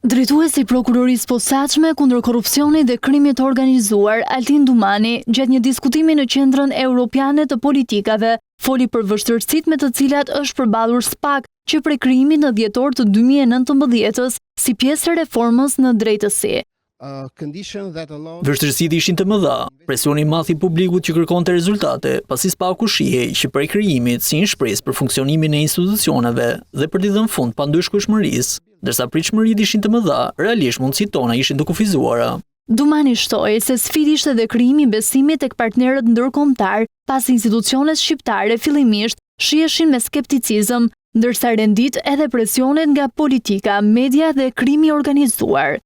Drejtuesi i prokurorisë posaçme kundër korrupsionit dhe krimit të organizuar, Altin Dumani, gjatë një diskutimi në Qendrën Europiane të Politikave, foli për vështirësitë me të cilat është përballur SPAK që prej krijimit në dhjetor të 2019-s si pjesë e reformës në drejtësi. Vështirësitë ishin të mëdha, presioni i madh i publikut që kërkonte rezultate, pasi SPAK-u shihej që prej krijimit si një shpresë për funksionimin e institucioneve dhe për t'i dhënë fund pandyshkueshmërisë, ndërsa pritshmëritë ishin të mëdha, realisht mundësitë tona ishin të kufizuara. Dumani shtoi se sfidë ishte edhe krijimi i besimit tek partnerët ndërkombëtar, pasi institucionet shqiptare fillimisht shiheshin me skepticizëm, ndërsa rendit edhe presionet nga politika, media dhe krimi i organizuar.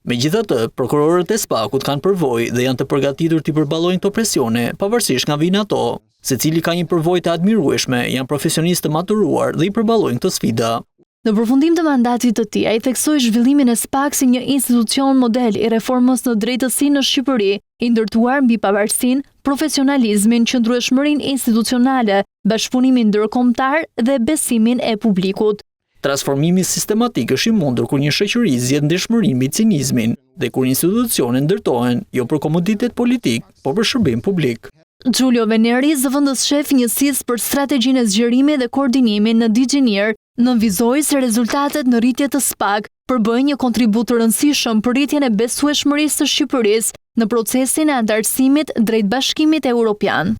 Megjithatë, prokurorët e SPAK-ut kanë përvojë dhe janë të përgatitur t'i përballojnë këto presione, pavarësisht nga vijnë ato. Secili ka një përvojë të admirueshme, janë profesionistë të maturuar dhe i përballojnë këto sfida. Në përfundim të mandatit të tij, ai theksoi zhvillimin e SPAK si një institucion model i reformës në drejtësi në Shqipëri, i ndërtuar mbi pavarësinë, profesionalizmin, qëndrueshmërinë institucionale, bashkëpunimin ndërkombëtar dhe besimin e publikut. Transformimi sistematik është i mundur kur një shoqëri zgjedh ndeshmërinë mbi cinizmin dhe kur institucionet ndërtohen jo për komoditet politik, por për shërbim publik. Giulio Veneri, zëvendës shef njësisë për strategjinë e zgjerimit dhe koordinimit në DigiNear, nënvizoi se rezultatet në rritje të SPAK përbëjnë një kontribut të rëndësishëm për rritjen e besueshmërisë së Shqipërisë në procesin e antarësimit drejt Bashkimit Evropian.